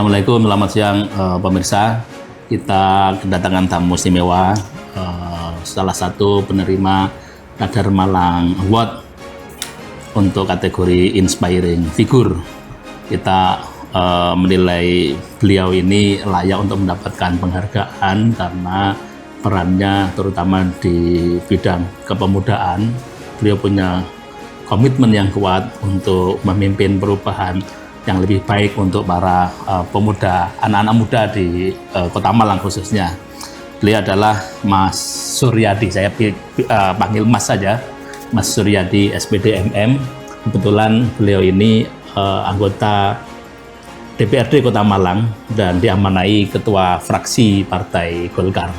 Assalamualaikum, selamat siang pemirsa. Kita kedatangan tamu istimewa, salah satu penerima Radar Malang Award untuk kategori Inspiring Figure. Kita menilai beliau ini layak untuk mendapatkan penghargaan karena perannya terutama di bidang kepemudaan. Beliau punya komitmen yang kuat untuk memimpin perubahan yang lebih baik untuk para pemuda, anak-anak muda di Kota Malang khususnya. Beliau adalah Mas Suryadi, saya panggil Mas saja, Mas Suryadi SPD MM. Kebetulan beliau ini anggota DPRD Kota Malang dan diamanai Ketua Fraksi Partai Golkar.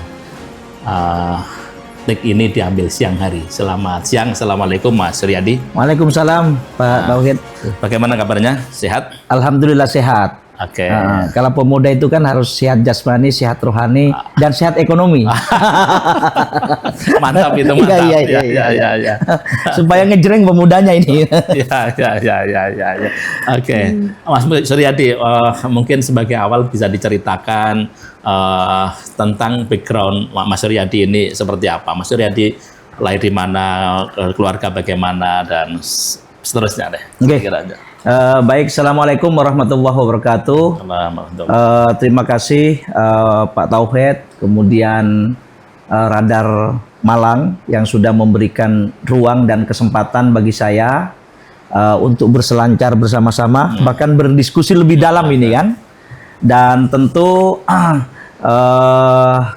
Take ini diambil siang hari. Selamat siang, Assalamualaikum Mas Suryadi. Waalaikumsalam Pak Tauhid. Bagaimana kabarnya? Sehat? Alhamdulillah sehat. Oke. Kalau pemuda itu kan harus sehat jasmani, sehat rohani, dan sehat ekonomi. Mantap itu, mantap. Iya. Supaya ngejreng pemudanya ini. Ya. Oke. Mas Suryadi, mungkin sebagai awal bisa diceritakan tentang background Mas Suryadi ini seperti apa? Mas Suryadi lahir di mana, keluarga bagaimana, dan seterusnya deh. Oke. Baik, Assalamualaikum warahmatullahi wabarakatuh. Terima kasih Pak Tauhid, kemudian Radar Malang yang sudah memberikan ruang dan kesempatan bagi saya untuk berselancar bersama-sama, bahkan berdiskusi lebih dalam ini kan. Dan tentu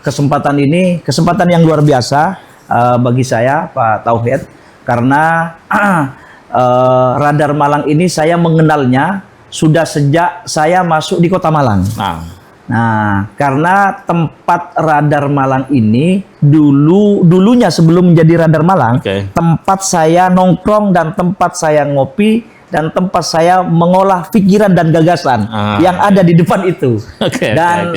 kesempatan ini kesempatan yang luar biasa bagi saya Pak Tauhid, karena Radar Malang ini saya mengenalnya sudah sejak saya masuk di Kota Malang. Nah, karena tempat Radar Malang ini dulunya sebelum menjadi Radar Malang, tempat saya nongkrong dan tempat saya ngopi dan tempat saya mengolah pikiran dan gagasan yang ada di depan itu.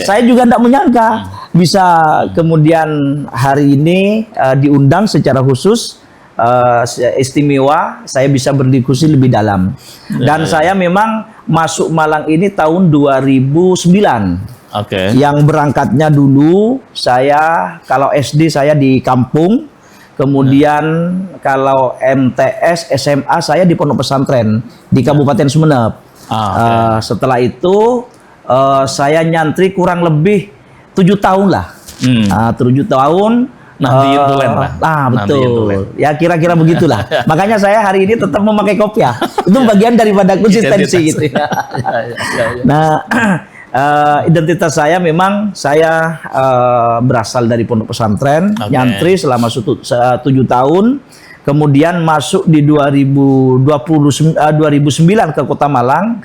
Saya juga tidak menyangka bisa kemudian hari ini diundang secara khusus. Istimewa, saya bisa berdiskusi lebih dalam. Dan saya memang masuk Malang ini tahun 2009. Yang berangkatnya dulu saya, kalau SD saya di kampung, kemudian kalau MTS, SMA saya di pondok pesantren di Kabupaten Sumeneb. Setelah itu saya nyantri kurang lebih 7 tahun lah. 7 tahun. Betul. Ya kira-kira begitulah. Makanya saya hari ini tetap memakai kopiah. Itu bagian daripada konsistensi gitu. Nah, identitas saya memang saya berasal dari pondok pesantren, nyantri selama 7 tahun. Kemudian masuk di 2009 ke Kota Malang,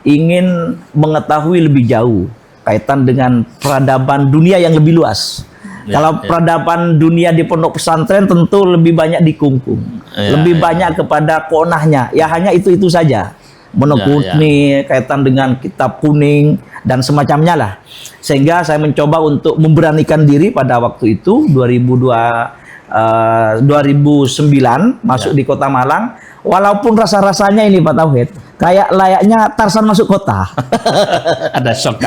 ingin mengetahui lebih jauh kaitan dengan peradaban dunia yang lebih luas. Kalau peradaban dunia di pondok pesantren tentu lebih banyak dikungkung, lebih banyak kepada konahnya. Ya hanya itu saja, menekuni kaitan dengan kitab kuning dan semacamnya lah. Sehingga saya mencoba untuk memberanikan diri pada waktu itu 2009 masuk di Kota Malang. Walaupun rasa-rasanya ini Pak Tauhid kayak layaknya Tarsan masuk kota. Ada shock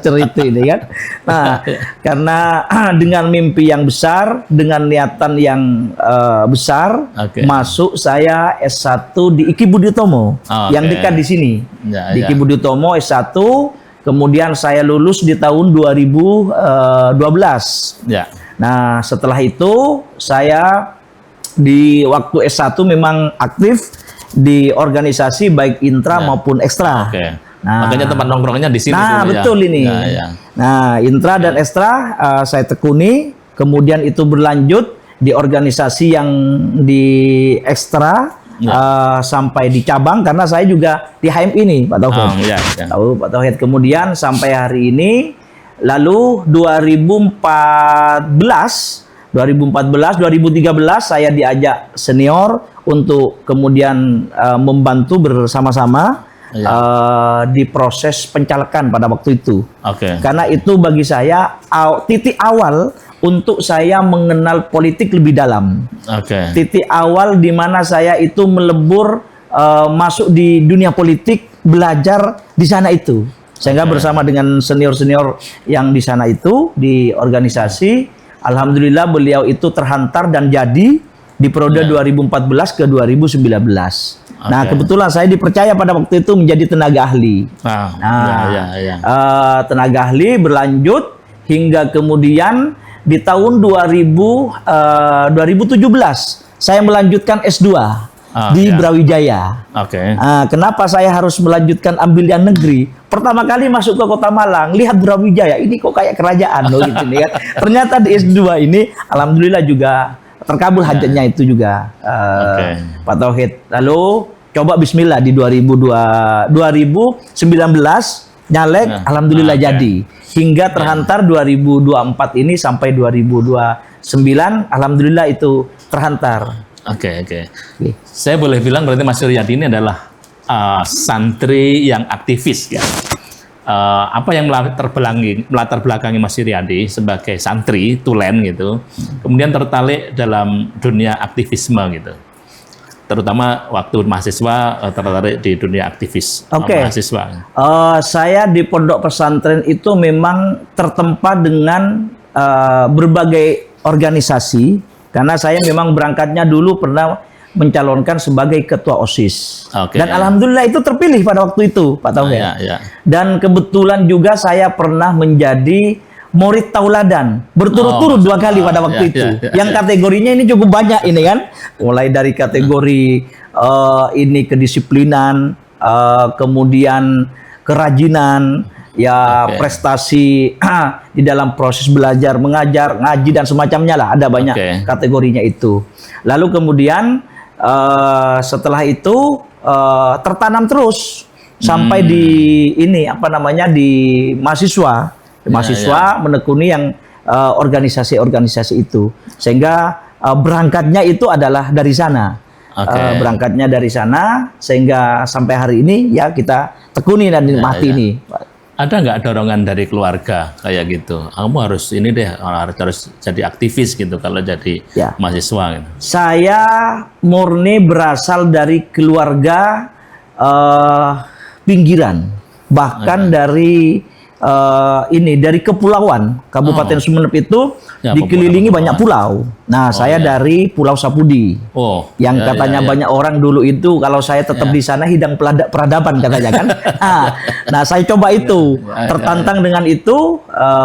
cerita ini kan. Nah, karena dengan mimpi yang besar, dengan niatan yang besar, masuk saya S1 di Iki Budi Utomo yang dekat di sini. Di Iki Budi Utomo S1, kemudian saya lulus di tahun 2012. Nah, setelah itu saya di waktu S1 memang aktif di organisasi baik intra maupun ekstra. Nah, makanya tempat nongkrongnya di sini. Nah, betul ini. Nah, intra dan ekstra saya tekuni, kemudian itu berlanjut di organisasi yang di ekstra sampai di cabang, karena saya juga di HMI ini, Pak Tauhid. Tahu Pak Tauhid. Kemudian sampai hari ini, lalu 2014, 2013 saya diajak senior untuk kemudian membantu bersama-sama di proses pencalekan pada waktu itu. Karena itu bagi saya titik awal untuk saya mengenal politik lebih dalam. Titik awal di mana saya itu melebur masuk di dunia politik, belajar di sana itu. Sehingga bersama dengan senior-senior yang di sana itu di organisasi, alhamdulillah beliau itu terhantar dan jadi di periode 2014 ke 2019. Nah, kebetulan saya dipercaya pada waktu itu menjadi tenaga ahli. Tenaga ahli berlanjut hingga kemudian di tahun 2017 saya melanjutkan S2 di Brawijaya. Kenapa saya harus melanjutkan ambil yang negeri? Pertama kali masuk ke Kota Malang, lihat Brawijaya, ini kok kayak kerajaan loh gitu nih kan. Ternyata di S2 ini alhamdulillah juga terkabul hajatnya itu juga Pak Tauhid. Lalu coba bismillah di 2019 nyalek alhamdulillah jadi. Hingga terhantar 2024 ini sampai 2029 alhamdulillah itu terhantar. Saya boleh bilang berarti Mas Suryadi ini adalah santri yang aktivis ya. Apa yang melatar belakangi Mas Suryadi sebagai santri tulen gitu, kemudian tertarik dalam dunia aktivisme gitu, terutama waktu mahasiswa tertarik di dunia aktivis mahasiswa. Saya di pondok pesantren itu memang tertempa dengan berbagai organisasi. Karena saya memang berangkatnya dulu pernah mencalonkan sebagai ketua OSIS. Dan alhamdulillah itu terpilih pada waktu itu, Pak Tauhid. Dan kebetulan juga saya pernah menjadi murid tauladan berturut-turut 2 kali pada waktu itu. Yang kategorinya ini cukup banyak ini kan. Mulai dari kategori ini kedisiplinan, kemudian kerajinan, prestasi di dalam proses belajar, mengajar, ngaji dan semacamnya lah, ada banyak kategorinya itu. Lalu kemudian setelah itu tertanam terus sampai di ini di mahasiswa menekuni yang organisasi-organisasi itu, sehingga berangkatnya itu adalah dari sana. Berangkatnya dari sana sehingga sampai hari ini ya kita tekuni dan nikmati ini. Ada nggak dorongan dari keluarga kayak gitu? Kamu harus ini deh, harus jadi aktivis gitu kalau jadi mahasiswa gitu. Saya murni berasal dari keluarga pinggiran, bahkan dari dari kepulauan. Kabupaten Sumeneb itu dikelilingi banyak pulau. Nah, saya dari Pulau Sapudi. Yang katanya banyak orang dulu itu kalau saya tetap di sana hidang peradaban katanya kan. Nah, saya coba itu, tertantang dengan itu.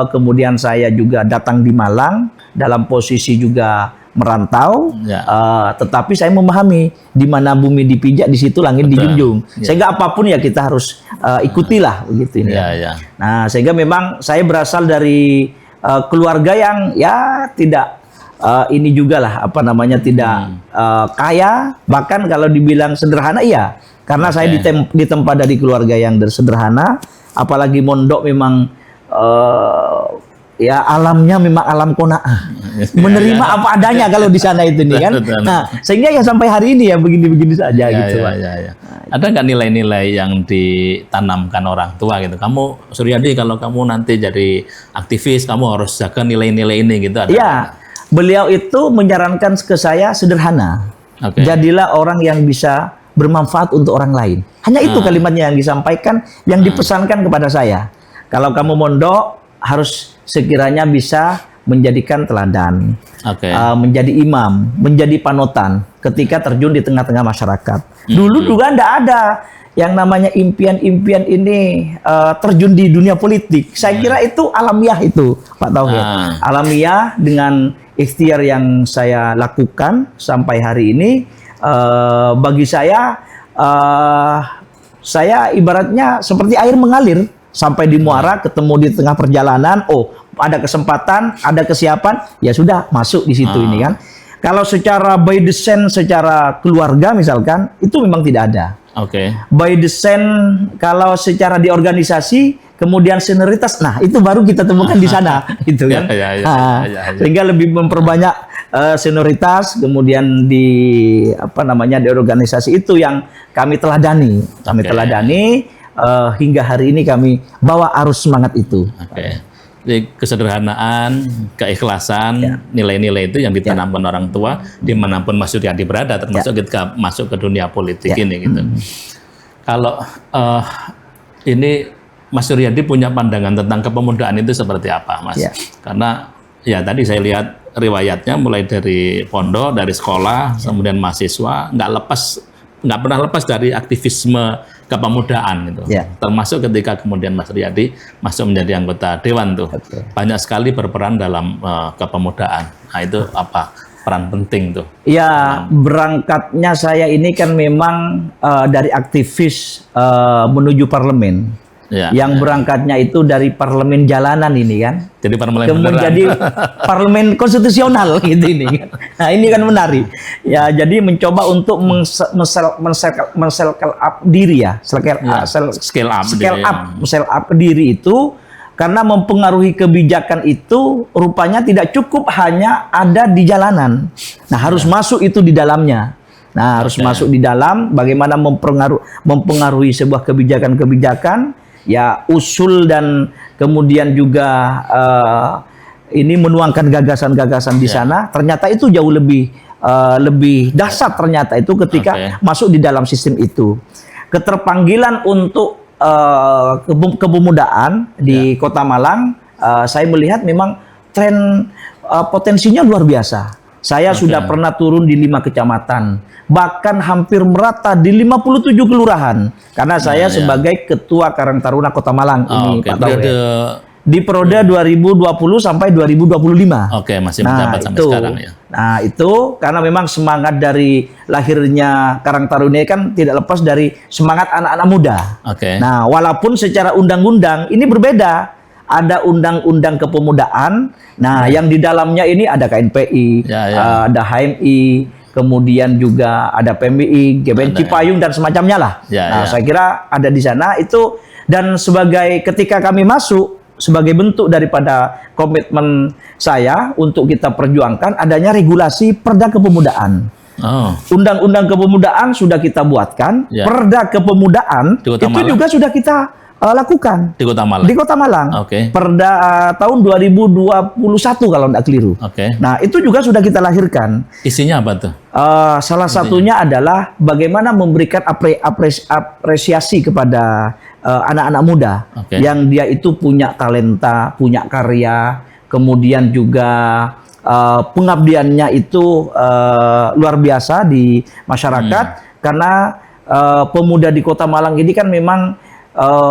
Kemudian saya juga datang di Malang dalam posisi juga merantau, tetapi saya memahami di mana bumi dipijak di situ langit dijunjung. Sehingga apapun ya kita harus ikutilah begitu ini. Nah, sehingga memang saya berasal dari keluarga yang ya tidak ini juga lah tidak kaya, bahkan kalau dibilang sederhana iya, karena saya ditempa dari keluarga yang sederhana, apalagi mondok memang alamnya memang alam qanaah. Menerima apa adanya kalau di sana itu nih kan. Nah, sehingga ya sampai hari ini ya begini-begini saja gitu, Pak. Ada nggak nilai-nilai yang ditanamkan orang tua gitu? Kamu Suryadi kalau kamu nanti jadi aktivis, kamu harus jaga nilai-nilai ini gitu. Iya. Beliau itu menyarankan ke saya sederhana. Jadilah orang yang bisa bermanfaat untuk orang lain. Hanya itu kalimatnya yang disampaikan, yang dipesankan kepada saya. Kalau kamu mondok harus sekiranya bisa menjadikan teladan, menjadi imam, menjadi panutan ketika terjun di tengah-tengah masyarakat. Dulu juga tidak ada yang namanya impian-impian ini terjun di dunia politik. Saya kira itu alamiah itu, Pak Tauhid. Alamiah dengan ikhtiar yang saya lakukan sampai hari ini. Bagi saya ibaratnya seperti air mengalir. Sampai di muara, ketemu di tengah perjalanan, ada kesempatan, ada kesiapan, ya sudah masuk di situ ini kan. Kalau secara by design, secara keluarga misalkan, itu memang tidak ada. By design, kalau secara di organisasi, kemudian senioritas, nah itu baru kita temukan di sana, gitu kan. Sehingga lebih memperbanyak senioritas, kemudian di di organisasi itu yang kami teladani, hingga hari ini kami bawa arus semangat itu. Jadi kesederhanaan, keikhlasan, nilai-nilai itu yang ditanamkan orang tua dimanapun Mas Suryadi berada, termasuk ketika masuk ke dunia politik ini gitu. Kalau ini Mas Suryadi punya pandangan tentang kepemudaan itu seperti apa, Mas? Ya. Karena ya tadi saya lihat riwayatnya mulai dari pondok, dari sekolah, kemudian mahasiswa, nggak pernah lepas dari aktivisme kepemudaan gitu. Ya. Termasuk ketika kemudian Mas Suryadi masuk menjadi anggota dewan tuh, Betul. banyak sekali berperan dalam kepemudaan. Nah itu apa peran penting tuh? Ya, berangkatnya saya ini kan memang dari aktivis menuju parlemen. Ya, Yang berangkatnya itu dari parlemen jalanan ini kan. jadi parlemen Kemudian beneran. jadi parlemen konstitusional gitu ini kan. Nah, ini kan menarik. Ya, jadi mencoba untuk men-scale up diri ya, Scale up ke diri itu karena mempengaruhi kebijakan itu rupanya tidak cukup hanya ada di jalanan. Nah, harus masuk itu di dalamnya. Nah, harus masuk di dalam bagaimana mempengaruhi sebuah kebijakan-kebijakan, ya usul dan kemudian juga ini menuangkan gagasan-gagasan di sana. Ternyata itu jauh lebih dahsyat ternyata itu ketika masuk di dalam sistem itu. Keterpanggilan untuk kepemudaan di Kota Malang, saya melihat memang tren potensinya luar biasa. Saya sudah pernah turun di 5 kecamatan, bahkan hampir merata di 57 kelurahan. Karena saya sebagai Ketua Karang Taruna Kota Malang ini, Pak Tauhid. Di periode 2020 sampai 2025. Oke, masih menjabat sampai sekarang ya. Nah, itu karena memang semangat dari lahirnya Karang Taruna kan tidak lepas dari semangat anak-anak muda. Oke. Nah, walaupun secara undang-undang ini berbeda. Ada undang-undang kepemudaan. Nah, yang di dalamnya ini ada KNPI, ada HMI, kemudian juga ada PMI, GBN Cipayung dan semacamnya lah. Saya kira ada di sana itu, dan sebagai ketika kami masuk sebagai bentuk daripada komitmen saya untuk kita perjuangkan adanya regulasi Perda Kepemudaan. Undang-undang kepemudaan sudah kita buatkan, Perda Kepemudaan itu juga sudah kita lakukan di Kota Malang. Di Kota Malang. Perda tahun 2021 kalau tidak keliru. Nah, itu juga sudah kita lahirkan. Isinya apa tuh? Salah satunya adalah bagaimana memberikan apresiasi kepada anak-anak muda yang dia itu punya talenta, punya karya, kemudian juga pengabdiannya itu luar biasa di masyarakat karena pemuda di Kota Malang ini kan memang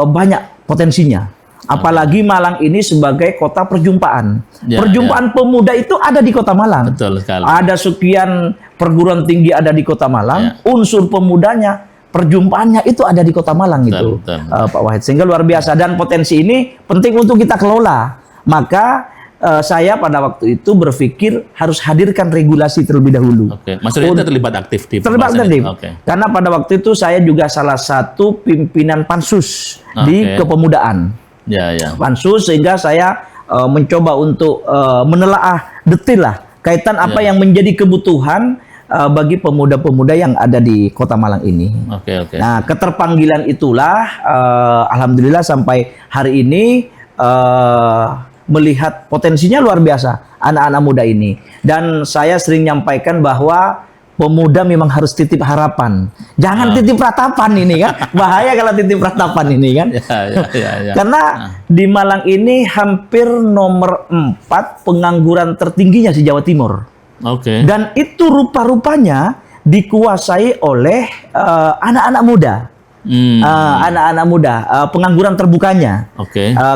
banyak potensinya. Apalagi Malang ini sebagai kota perjumpaan. Perjumpaan pemuda itu ada di Kota Malang. Betul sekali. Ada sekian perguruan tinggi ada di Kota Malang. Unsur pemudanya, perjumpaannya itu ada di Kota Malang itu, Pak Wahid. Sehingga luar biasa, dan potensi ini penting untuk kita kelola. Maka saya pada waktu itu berpikir harus hadirkan regulasi terlebih dahulu. Mas Suryadi terlibat aktif di terlibat aktif. Karena pada waktu itu saya juga salah satu pimpinan pansus di kepemudaan. Pansus, sehingga saya mencoba untuk menelaah detail lah kaitan apa yang menjadi kebutuhan bagi pemuda-pemuda yang ada di Kota Malang ini. Nah, keterpanggilan itulah alhamdulillah sampai hari ini melihat potensinya luar biasa anak-anak muda ini. Dan saya sering nyampaikan bahwa pemuda memang harus titip harapan. Jangan titip ratapan ini kan. Bahaya kalau titip ratapan ini kan. Karena di Malang ini hampir nomor 4 pengangguran tertingginya di Jawa Timur. Dan itu rupa-rupanya dikuasai oleh anak-anak muda. Anak-anak muda, pengangguran terbukanya.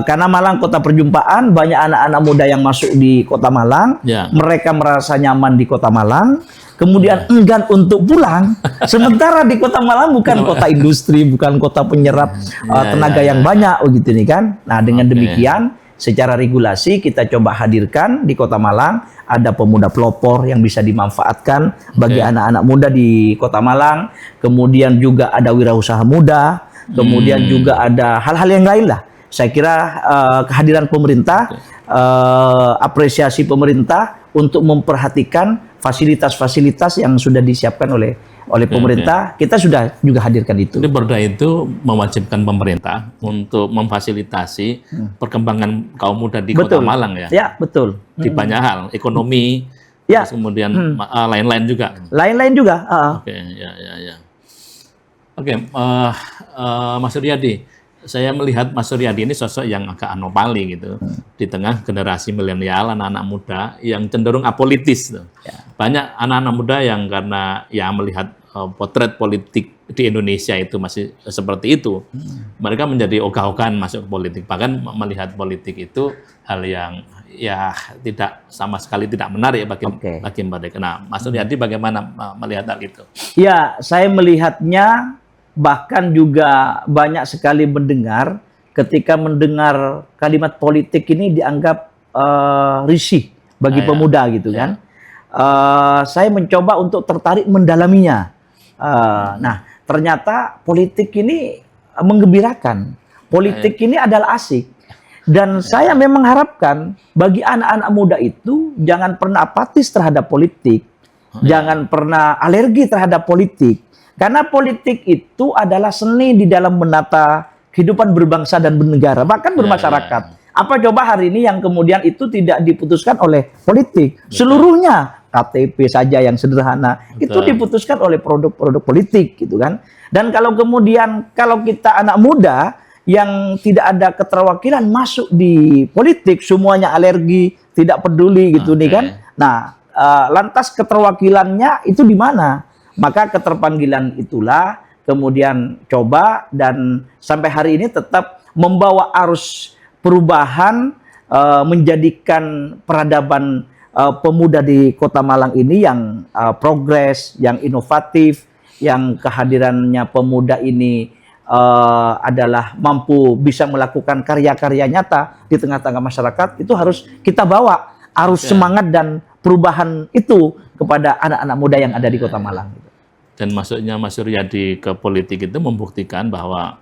Karena Malang kota perjumpaan, banyak anak-anak muda yang masuk di Kota Malang. Mereka merasa nyaman di Kota Malang, kemudian enggan untuk pulang. Sementara di Kota Malang bukan kota industri, bukan kota penyerap tenaga yang banyak, begitu nih kan. Nah, dengan demikian secara regulasi kita coba hadirkan di Kota Malang ada pemuda pelopor yang bisa dimanfaatkan bagi anak-anak muda di Kota Malang. Kemudian juga ada wirausaha muda, kemudian juga ada hal-hal yang lain lah. Saya kira kehadiran pemerintah, apresiasi pemerintah untuk memperhatikan fasilitas-fasilitas yang sudah disiapkan oleh pemerintah, kita sudah juga hadirkan itu. Jadi Perda itu mewajibkan pemerintah untuk memfasilitasi perkembangan kaum muda di Kota Malang ya? Ya, betul. Di banyak hal, ekonomi, terus kemudian lain-lain juga. Lain-lain juga. Mas Suryadi, saya melihat Mas Suryadi ini sosok yang agak anomali gitu di tengah generasi milenial, anak-anak muda yang cenderung apolitis. Tuh. Banyak anak-anak muda yang karena ya melihat potret politik di Indonesia itu masih seperti itu, mereka menjadi ogah-ogahan masuk ke politik, bahkan melihat politik itu hal yang ya tidak sama sekali tidak menarik bagi mereka. Nah, Mas Suryadi bagaimana melihat hal itu? Ya, saya melihatnya bahkan juga banyak sekali mendengar ketika mendengar kalimat politik ini dianggap risih bagi pemuda gitu kan. Saya mencoba untuk tertarik mendalaminya. Nah, ternyata politik ini menggembirakan. Politik ini adalah asik. Dan saya memang harapkan bagi anak-anak muda itu jangan pernah apatis terhadap politik. Jangan pernah alergi terhadap politik. Karena politik itu adalah seni di dalam menata kehidupan berbangsa dan bernegara, bahkan bermasyarakat. Apa coba hari ini yang kemudian itu tidak diputuskan oleh politik? Seluruhnya KTP saja yang sederhana itu diputuskan oleh produk-produk politik gitu kan. Dan kalau kemudian kalau kita anak muda yang tidak ada keterwakilan masuk di politik, semuanya alergi, tidak peduli gitu nih kan. Nah, lantas keterwakilannya itu di mana? Maka keterpanggilan itulah kemudian coba dan sampai hari ini tetap membawa arus perubahan, menjadikan peradaban pemuda di Kota Malang ini yang progres, yang inovatif, yang kehadirannya pemuda ini adalah mampu bisa melakukan karya-karya nyata di tengah-tengah masyarakat. Itu harus kita bawa arus semangat dan perubahan itu kepada anak-anak muda yang ada di Kota Malang. Dan masuknya Mas Suryadi ke politik itu membuktikan bahwa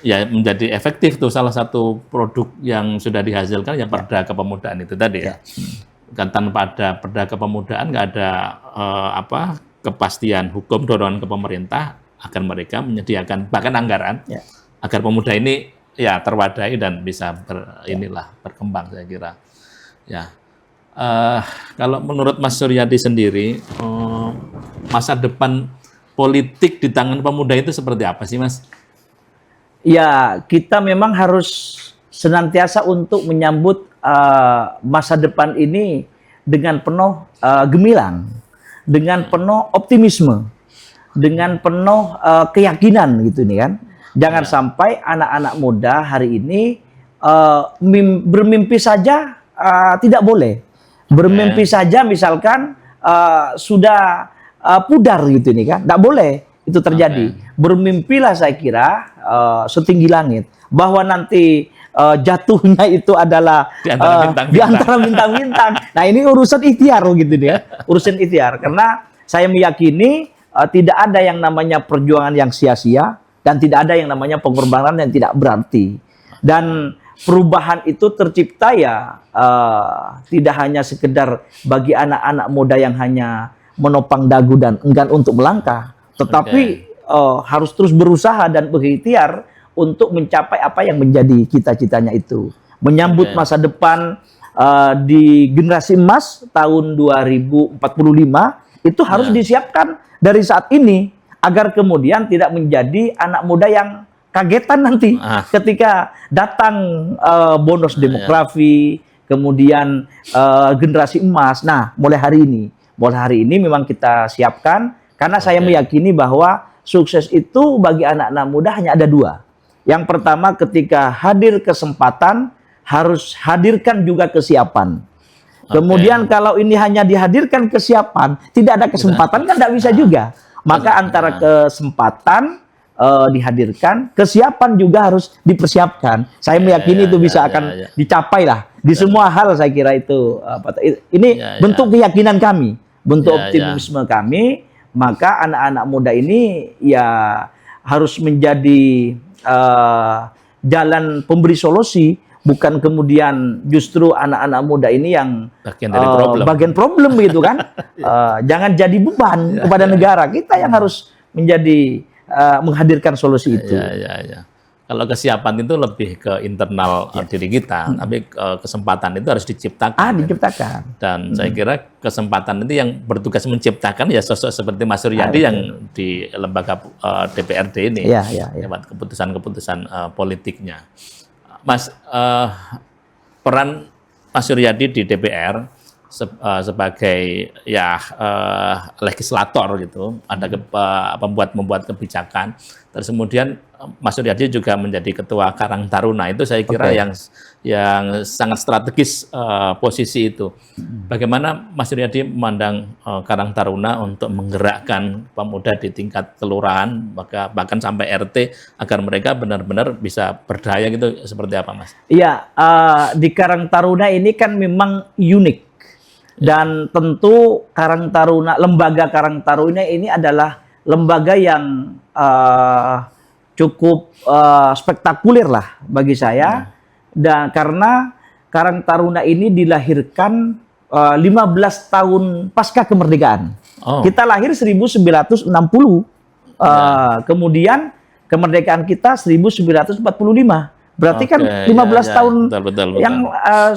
ya menjadi efektif tuh salah satu produk yang sudah dihasilkan yang perda kepemudaan itu tadi ya. Kan tanpa ada perda kepemudaan nggak ada kepastian hukum, dorongan ke pemerintah agar mereka menyediakan bahkan anggaran agar pemuda ini ya terwadai dan bisa berkembang saya kira. Ya. Kalau menurut Mas Suryadi sendiri, masa depan politik di tangan pemuda itu seperti apa sih, Mas? Ya, kita memang harus senantiasa untuk menyambut masa depan ini dengan penuh gemilang, dengan penuh optimisme, dengan penuh keyakinan gitu nih kan. Jangan sampai anak-anak muda hari ini bermimpi saja tidak boleh. Bermimpi saja misalkan sudah pudar gitu nih kan, nggak boleh itu terjadi. Bermimpilah saya kira setinggi langit bahwa nanti jatuhnya itu adalah di antara bintang-bintang. Nah ini urusan ikhtiar gitu ya, urusan ikhtiar. Karena saya meyakini tidak ada yang namanya perjuangan yang sia-sia dan tidak ada yang namanya pengorbanan yang tidak berarti. Dan perubahan itu tercipta ya tidak hanya sekedar bagi anak-anak muda yang hanya menopang dagu dan enggan untuk melangkah, tetapi harus terus berusaha dan berikhtiar untuk mencapai apa yang menjadi cita-citanya itu. Menyambut masa depan di generasi emas tahun 2045 itu harus disiapkan dari saat ini agar kemudian tidak menjadi anak muda yang kagetan nanti ketika datang bonus demografi, kemudian generasi emas. Nah, mulai hari ini memang kita siapkan karena saya meyakini bahwa sukses itu bagi anak-anak muda hanya ada dua. Yang pertama ketika hadir kesempatan harus hadirkan juga kesiapan. Kemudian kalau ini hanya dihadirkan kesiapan, tidak ada kesempatan kan tidak bisa juga. Maka antara kesempatan dihadirkan, kesiapan juga harus dipersiapkan. Saya meyakini itu bisa akan dicapai lah di semua hal. Saya kira itu ini bentuk keyakinan kami, bentuk optimisme kami. Maka anak-anak muda ini ya harus menjadi jalan pemberi solusi, bukan kemudian justru anak-anak muda ini yang bagian problem gitu kan. Jangan jadi beban kepada negara. Kita yang harus menjadi menghadirkan solusi itu. Kalau kesiapan itu lebih ke internal diri kita, tapi kesempatan itu harus diciptakan. Diciptakan. Dan saya kira kesempatan itu yang bertugas menciptakan ya sosok seperti Mas Suryadi yang di lembaga DPRD ini, lewat keputusan-keputusan politiknya. Mas, peran Mas Suryadi di DPR sebagai legislator gitu, ada membuat kebijakan. Terus kemudian Mas Suryadi juga menjadi ketua Karang Taruna. Itu saya kira yang sangat strategis posisi itu. Bagaimana Mas Suryadi memandang Karang Taruna untuk menggerakkan pemuda di tingkat kelurahan, bahkan sampai RT agar mereka benar-benar bisa berdaya gitu, seperti apa, Mas? Iya, di Karang Taruna ini kan memang unik. Dan tentu Karang Taruna, lembaga Karang Taruna ini adalah lembaga yang cukup spektakuler lah bagi saya. Dan karena Karang Taruna ini dilahirkan 15 tahun pasca kemerdekaan. Kita lahir 1960. Kemudian kemerdekaan kita 1945. Berarti kan 15 tahun betul. Yang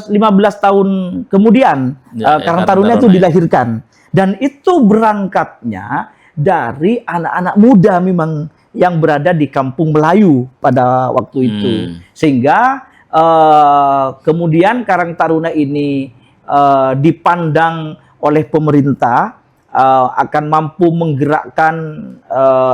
15 tahun kemudian Karang Taruna itu dilahirkan. Dan itu berangkatnya dari anak-anak muda memang yang berada di kampung Melayu pada waktu itu. Sehingga kemudian Karang Taruna ini dipandang oleh pemerintah akan mampu menggerakkan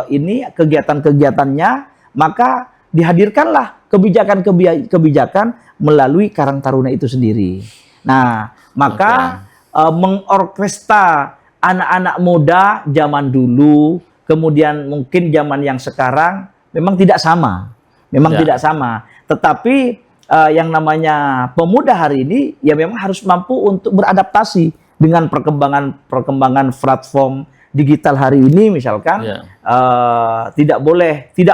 ini kegiatan-kegiatannya, maka dihadirkanlah kebijakan-kebijakan melalui Karang Taruna itu sendiri. Nah, maka mengorkestra anak-anak muda zaman dulu, kemudian mungkin zaman yang sekarang memang tidak sama. Tidak sama. Tetapi yang namanya pemuda hari ini ya memang harus mampu untuk beradaptasi dengan perkembangan platform digital hari ini, misalkan tidak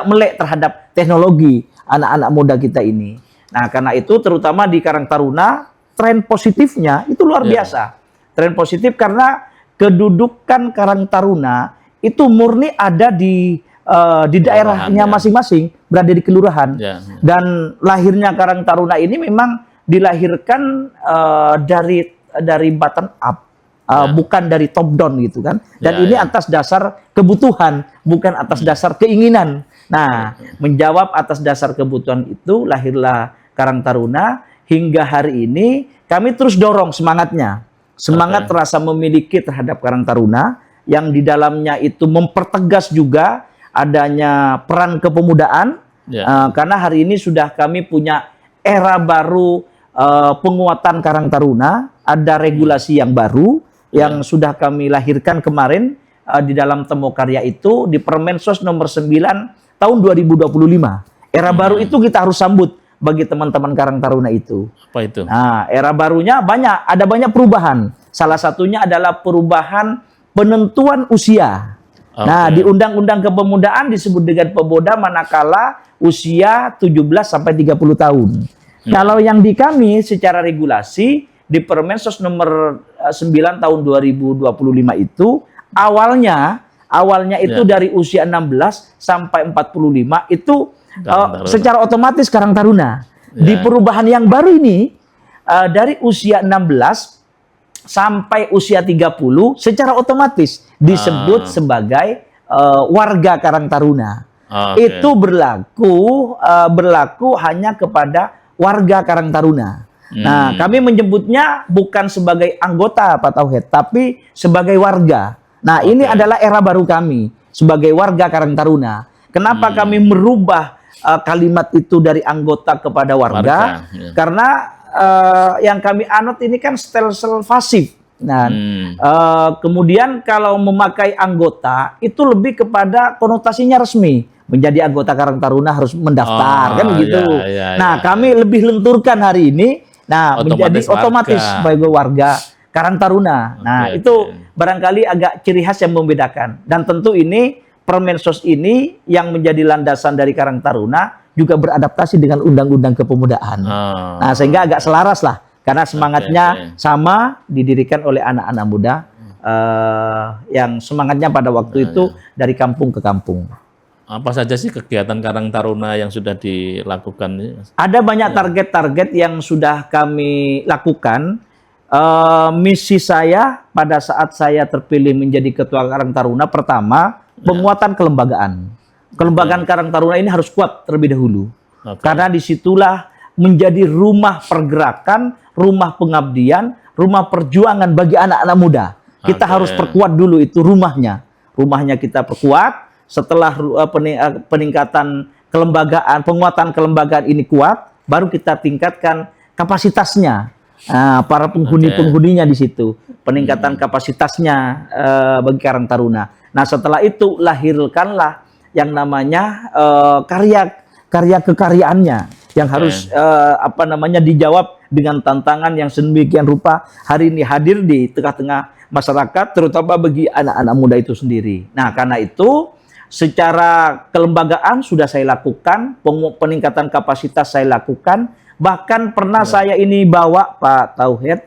melek terhadap teknologi anak-anak muda kita ini. Nah, karena itu terutama di Karang Taruna tren positifnya itu luar biasa. Tren positif karena kedudukan Karang Taruna itu murni ada di daerahnya masing-masing, berada di kelurahan. Dan lahirnya Karang Taruna ini memang dilahirkan dari bottom up, bukan dari top down gitu kan. Dan ini atas dasar kebutuhan, bukan atas dasar keinginan. Nah, menjawab atas dasar kebutuhan itu lahirlah Karang Taruna. Hingga hari ini kami terus dorong semangatnya. Semangat rasa memiliki terhadap Karang Taruna yang di dalamnya itu mempertegas juga adanya peran kepemudaan. Karena hari ini sudah kami punya era baru penguatan Karang Taruna, ada regulasi yang baru yang sudah kami lahirkan kemarin di dalam temu karya itu di Permensos nomor 9 tahun 2025. Era baru itu kita harus sambut bagi teman-teman Karang Taruna itu. Apa itu? Nah, era barunya ada banyak perubahan. Salah satunya adalah perubahan penentuan usia. Nah, di Undang-Undang Kepemudaan disebut dengan pemuda manakala usia 17 sampai 30 tahun. Kalau yang di kami secara regulasi di Permensos nomor 9 tahun 2025 itu awalnya itu dari usia 16 sampai 45 itu secara otomatis Karang Taruna. Di perubahan yang baru ini dari usia 16 sampai usia 30 secara otomatis disebut sebagai warga Karang Taruna. Itu berlaku hanya kepada warga Karang Taruna. Nah, kami menyebutnya bukan sebagai anggota Pak Tauhid, tapi sebagai warga. Nah, ini adalah era baru kami sebagai warga Karang Taruna. Kenapa kami merubah kalimat itu dari anggota kepada warga? Karena yang kami anut ini kan stelsel pasif. Nah, kemudian kalau memakai anggota itu lebih kepada konotasinya resmi. Menjadi anggota Karang Taruna harus mendaftar, kan begitu. Nah, kami lebih lenturkan hari ini. Nah, menjadi otomatis sebagai warga Karang Taruna. Nah, itu barangkali agak ciri khas yang membedakan. Dan tentu ini Permensos ini yang menjadi landasan dari Karang Taruna juga beradaptasi dengan Undang-Undang Kepemudaan. Nah, sehingga agak selaras lah. Karena semangatnya sama, didirikan oleh anak-anak muda yang semangatnya pada waktu itu dari kampung ke kampung. Apa saja sih kegiatan Karang Taruna yang sudah dilakukan ini, Mas? Ada banyak target-target yang sudah kami lakukan. Misi saya pada saat saya terpilih menjadi Ketua Karang Taruna, pertama, penguatan kelembagaan. Kelembagaan Karang Taruna ini harus kuat terlebih dahulu. Karena disitulah menjadi rumah pergerakan, rumah pengabdian, rumah perjuangan bagi anak-anak muda. Kita harus perkuat dulu itu rumahnya. Rumahnya kita perkuat. Setelah peningkatan kelembagaan, penguatan kelembagaan ini kuat, baru kita tingkatkan kapasitasnya. Para penghuni-penghuninya di situ. Peningkatan kapasitasnya bagi Karang Taruna. Nah, setelah itu lahirkanlah yang namanya karya kekaryaannya yang harus dijawab dengan tantangan yang sedemikian rupa hari ini hadir di tengah-tengah masyarakat, terutama bagi anak-anak muda itu sendiri. Nah, karena itu secara kelembagaan sudah saya lakukan, peningkatan kapasitas saya lakukan, bahkan pernah saya ini bawa Pak Tauhid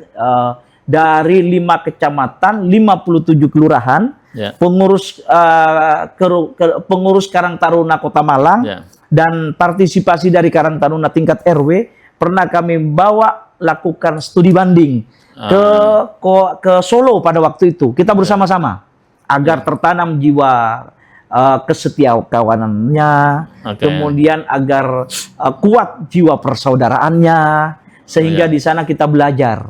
dari 5 kecamatan, 57 kelurahan, pengurus Karang Taruna Kota Malang, dan partisipasi dari Karang Taruna tingkat RW, pernah kami bawa lakukan studi banding ke Solo pada waktu itu. Kita bersama-sama agar tertanam jiwa kesetiakawanannya, kemudian agar kuat jiwa persaudaraannya, sehingga di sana kita belajar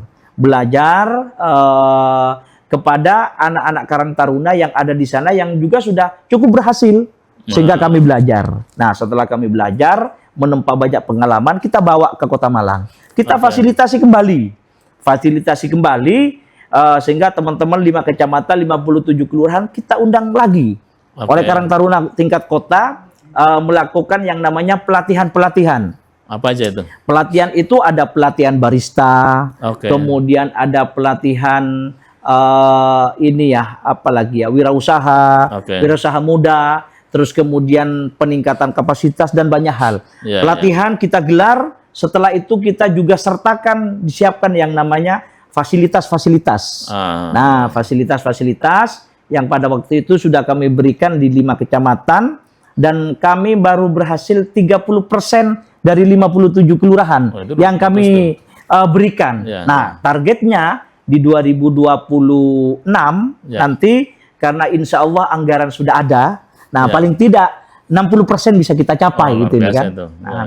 kepada anak-anak Karang Taruna yang ada di sana yang juga sudah cukup berhasil, sehingga kami belajar. Nah, setelah kami belajar, menempa banyak pengalaman, kita bawa ke Kota Malang, kita fasilitasi kembali, sehingga teman-teman 5 kecamatan, 57 kelurahan kita undang lagi. Oleh Karang Taruna tingkat kota melakukan yang namanya pelatihan-pelatihan. Apa aja itu? Pelatihan itu ada pelatihan barista, kemudian ada pelatihan wirausaha, wirausaha muda, terus kemudian peningkatan kapasitas dan banyak hal. Pelatihan kita gelar, setelah itu kita juga sertakan disiapkan yang namanya fasilitas-fasilitas. Nah, fasilitas-fasilitas yang pada waktu itu sudah kami berikan di 5 kecamatan, dan kami baru berhasil 30% dari 57 kelurahan yang kami berikan. Nah, targetnya di 2026 nanti, karena insya Allah anggaran sudah ada, nah paling tidak 60% bisa kita capai gitu ini kan.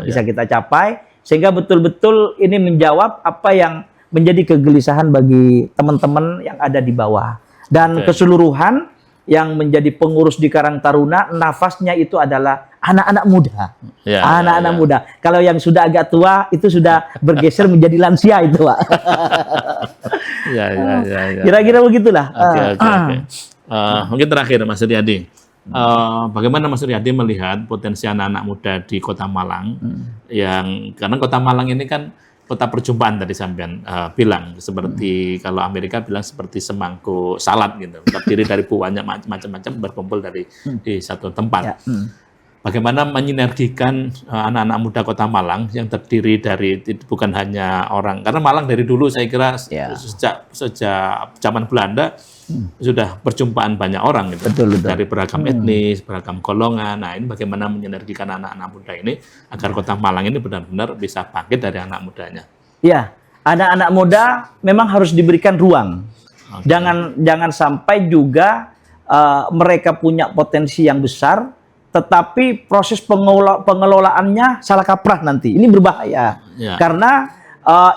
Bisa kita capai, sehingga betul-betul ini menjawab apa yang menjadi kegelisahan bagi teman-teman yang ada di bawah. Dan keseluruhan yang menjadi pengurus di Karang Taruna, nafasnya itu adalah anak-anak muda. Anak-anak muda. Kalau yang sudah agak tua, itu sudah bergeser menjadi lansia itu, Pak. Kira-kira begitulah. Mungkin terakhir, Mas Riyadi. Bagaimana Mas Riyadi melihat potensi anak-anak muda di Kota Malang? Karena Kota Malang ini kan kota perjumpaan tadi sampean bilang, seperti kalau Amerika bilang seperti semangkuk salad gitu, terdiri dari banyak macam-macam berkumpul di satu tempat. Bagaimana menyinergikan anak-anak muda Kota Malang yang terdiri dari bukan hanya orang, karena Malang dari dulu saya kira sejak zaman Belanda sudah perjumpaan banyak orang gitu, dari beragam etnis, beragam golongan. Nah, ini bagaimana menyinergikan anak-anak muda ini agar Kota Malang ini benar-benar bisa bangkit dari anak mudanya. Ya, anak-anak muda memang harus diberikan ruang. Jangan sampai juga mereka punya potensi yang besar, tetapi proses pengelolaannya salah kaprah nanti. Ini berbahaya. Karena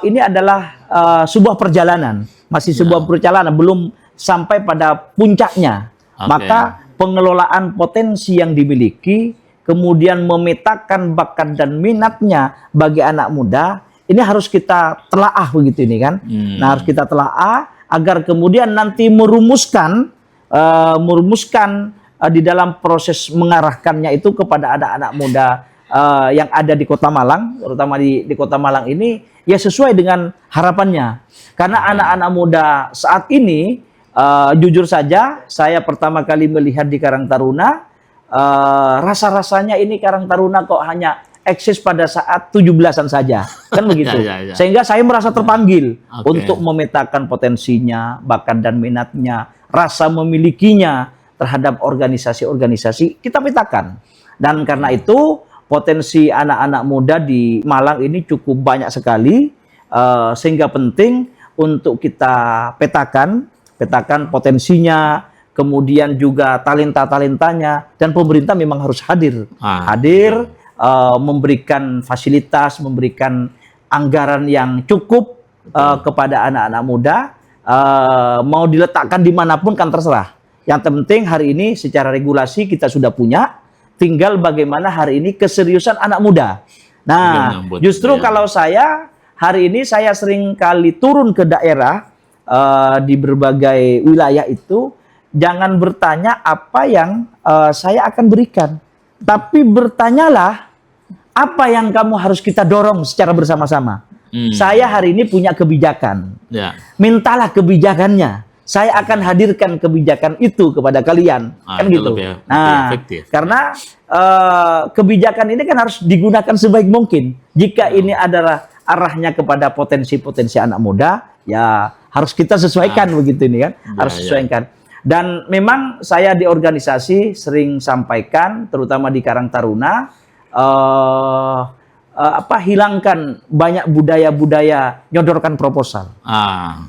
ini adalah sebuah perjalanan, masih sebuah perjalanan, belum sampai pada puncaknya. Maka pengelolaan potensi yang dimiliki, kemudian memetakan bakat dan minatnya bagi anak muda, ini harus kita telaah begitu ini kan. Nah, harus kita telaah agar kemudian nanti merumuskan di dalam proses mengarahkannya itu kepada anak-anak muda yang ada di Kota Malang, terutama di Kota Malang ini, ya sesuai dengan harapannya. Karena anak-anak muda saat ini, jujur saja, saya pertama kali melihat di Karang Taruna, rasa-rasanya ini Karang Taruna kok hanya eksis pada saat 17-an saja, kan begitu. Sehingga saya merasa terpanggil untuk memetakan potensinya, bakat dan minatnya, rasa memilikinya terhadap organisasi-organisasi, kita petakan. Dan karena itu potensi anak-anak muda di Malang ini cukup banyak sekali, sehingga penting untuk kita petakan potensinya, kemudian juga talenta-talentanya, dan pemerintah memang harus hadir, memberikan fasilitas, memberikan anggaran yang cukup kepada anak-anak muda. Mau diletakkan dimanapun kan terserah. Yang penting hari ini secara regulasi kita sudah punya, tinggal bagaimana hari ini keseriusan anak muda. Nah, justru kalau saya hari ini saya sering kali turun ke daerah di berbagai wilayah itu, jangan bertanya apa yang saya akan berikan, tapi bertanyalah apa yang kamu harus kita dorong secara bersama-sama. Saya hari ini punya kebijakan, mintalah kebijakannya. Saya akan hadirkan kebijakan itu kepada kalian, kan gitu. Nah, karena kebijakan ini kan harus digunakan sebaik mungkin. Jika ini adalah arahnya kepada potensi-potensi anak muda, ya harus kita sesuaikan begitu ini kan, harus sesuaikan. Dan memang saya di organisasi sering sampaikan, terutama di Karang Taruna, hilangkan banyak budaya-budaya nyodorkan proposal.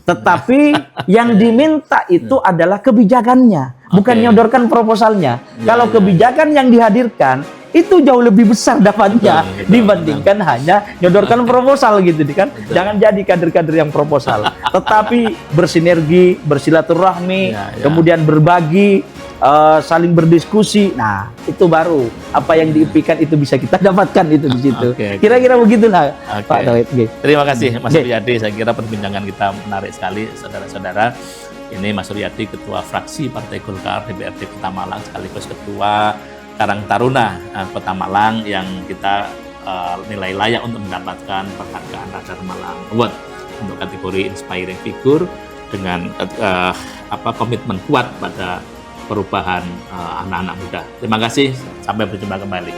Tetapi yang diminta itu adalah kebijakannya, bukan nyodorkan proposalnya. Kalau kebijakan yang dihadirkan itu jauh lebih besar dapatnya dibandingkan hanya nyodorkan proposal gitu kan. Jangan jadi kader-kader yang proposal, tetapi bersinergi, bersilaturahmi, kemudian berbagi, saling berdiskusi. Nah, itu baru apa yang diimpikan itu bisa kita dapatkan itu di situ. Kira-kira begitulah, Pak Tauhid. Terima kasih Mas Suryadi. Saya kira perbincangan kita menarik sekali, saudara-saudara. Ini Mas Suryadi, Ketua Fraksi Partai Golkar DPRD Kota Malang, sekaligus Ketua Karang Taruna Kota Malang, yang kita nilai layak untuk mendapatkan penghargaan Radar Malang Award untuk kategori Inspiring Figure dengan komitmen kuat pada perubahan anak-anak muda. Terima kasih, sampai berjumpa kembali.